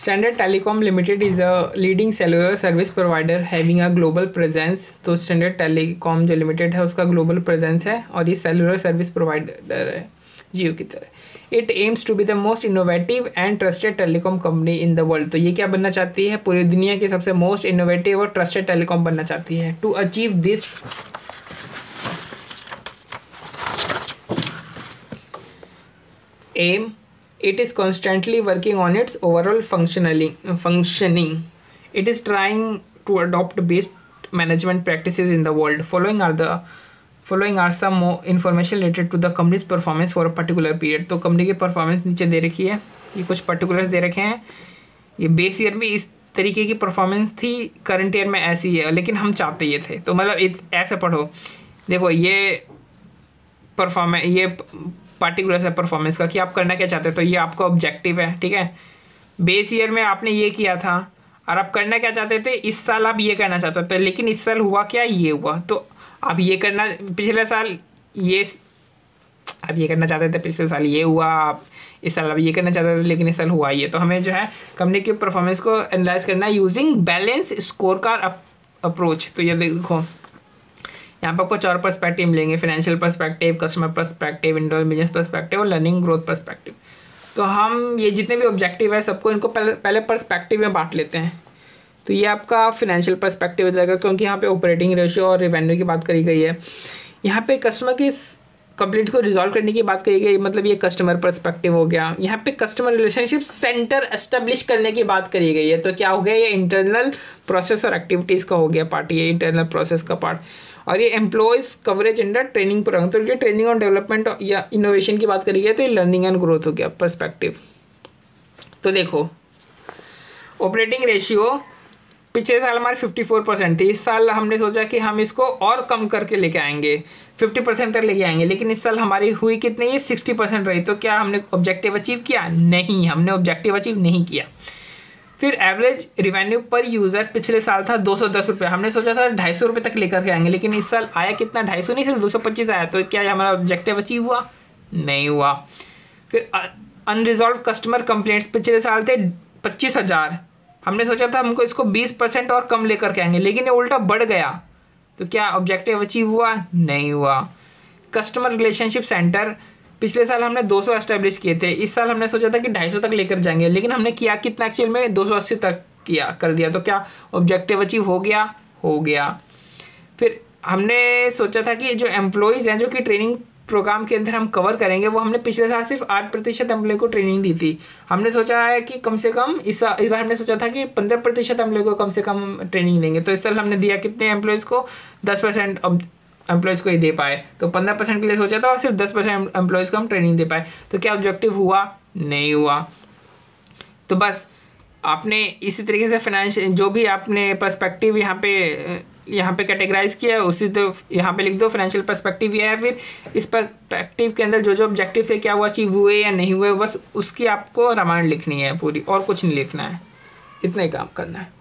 Standard telecom limited is a leading cellular service provider having a global presence. तो standard telecom जो limited है उसका global presence है और ये सेलुलर सर्विस प्रोवाइडर है जियो की तरह। It aims to be the most innovative and trusted telecom company in the world. तो ये क्या बनना चाहती है? पूरी दुनिया की सबसे मोस्ट इनोवेटिव और ट्रस्टेड टेलीकॉम बनना चाहती है। To achieve this aim, it is constantly working on its overall functioning. It is trying to adopt best management practices in the world. Following are some more information related to the company's performance for a particular period. तो company की performance नीचे दे रखी है, ये कुछ particulars दे रखे हैं। ये बेस ईयर में इस तरीके की परफॉर्मेंस थी, करंट ईयर में ऐसी है, लेकिन हम चाहते ये थे। तो मतलब ऐसे पढ़ो, देखो ये पार्टिकुलर है परफॉर्मेंस का कि आप करना क्या चाहते हैं। तो ये आपका ऑब्जेक्टिव है, ठीक है। बेस ईयर में आपने ये किया था और आप करना क्या चाहते थे? इस साल आप ये करना चाहते थे, लेकिन इस साल हुआ क्या? ये हुआ। तो आप ये करना, पिछले साल ये आप ये करना चाहते थे, पिछले साल ये हुआ, आप इस साल आप ये करना चाहते थे, लेकिन इस साल हुआ ये। तो हमें जो है कंपनी की परफॉर्मेंस को एनालाइज करना है using balance score card approach. तो ये देखो यहाँ पर आपको 4 पर्सपेक्टिव मिलेंगे, financial perspective, customer perspective, individual business perspective और लर्निंग ग्रोथ पर्सपेक्टिव। तो हम ये जितने भी ऑब्जेक्टिव है सबको इनको पहले पर्सपेक्टिव में बांट लेते हैं। तो ये आपका फाइनेंशियल पर्सपेक्टिव हो जाएगा, क्योंकि यहाँ पे ऑपरेटिंग रेशियो और रेवेन्यू की बात करी गई है। यहाँ पे कस्टमर की कंप्लेंट्स को रिजॉल्व करने की बात करी गई, मतलब ये कस्टमर पर्सपेक्टिव हो गया। यहाँ पे कस्टमर रिलेशनशिप सेंटर एस्टेब्लिश करने की बात करी गई है। तो क्या हो गया? ये इंटरनल प्रोसेस और एक्टिविटीज़ का हो गया पार्ट, ये इंटरनल प्रोसेस का पार्ट। और ये employees coverage under training program. तो ये ट्रेनिंग और डेवलपमेंट या इनोवेशन की बात करी गई, तो ये लर्निंग एंड ग्रोथ हो गया पर्सपेक्टिव। तो देखो ऑपरेटिंग रेशियो पिछले साल हमारे 54% थी, इस साल हमने सोचा कि हम इसको और कम करके लेके आएंगे, 50% तक लेके आएंगे, लेकिन इस साल हमारी हुई कितनी है? 60% रही। तो क्या हमने ऑब्जेक्टिव अचीव किया? नहीं, हमने ऑब्जेक्टिव अचीव नहीं किया। फिर एवरेज रिवेन्यू पर यूज़र पिछले साल था 210 रुपये, हमने सोचा था 250 रुपये तक लेकर के आएंगे, लेकिन इस साल आया कितना? 250 नहीं, सिर्फ 225 आया। तो क्या हमारा ऑब्जेक्टिव अचीव हुआ? नहीं हुआ। फिर अनरिजॉल्व कस्टमर कंप्लेंट्स पिछले साल थे 25,000, हमने सोचा था हमको इसको 20% और कम लेकर के आएंगे, लेकिन ये उल्टा बढ़ गया। तो क्या ऑब्जेक्टिव अचीव हुआ? नहीं हुआ। कस्टमर रिलेशनशिप सेंटर पिछले साल हमने 200 एस्टेब्लिश किए थे, इस साल हमने सोचा था कि 250 तक लेकर जाएंगे, लेकिन हमने किया कितना? एक्चुअल में 280 तक कर दिया। तो क्या ऑब्जेक्टिव अचीव हो गया? हो गया। फिर हमने सोचा था कि जो एम्प्लॉयज़ हैं जो कि ट्रेनिंग प्रोग्राम के अंदर हम कवर करेंगे, वो हमने पिछले साल सिर्फ 8% एम्प्लॉय को ट्रेनिंग दी थी। हमने सोचा है कि कम से कम इस बार हमने सोचा था कि 15% एम्प्लॉय को कम से कम ट्रेनिंग देंगे। तो इस साल हमने दिया कितने एम्प्लॉयज़ को? 10% एम्प्लॉयज़ को ही दे पाए। तो 15% के लिए सोचा था और सिर्फ 10% एम्प्लॉयज़ को हम ट्रेनिंग दे पाए। तो क्या ऑब्जेक्टिव हुआ? नहीं हुआ। तो बस आपने इसी तरीके से फाइनेंशियल जो भी आपने पर्सपेक्टिव यहाँ पे कैटेगराइज किया है, उसी तो यहाँ पे लिख दो फाइनेंशियल पर्सपेक्टिव ये है। फिर इस पर्सपेक्टिव के अंदर जो ऑब्जेक्टिव थे, क्या वो अचीव हुए या नहीं हुए, बस उसकी आपको रामायण लिखनी है पूरी, और कुछ नहीं लिखना है, इतना ही काम करना है।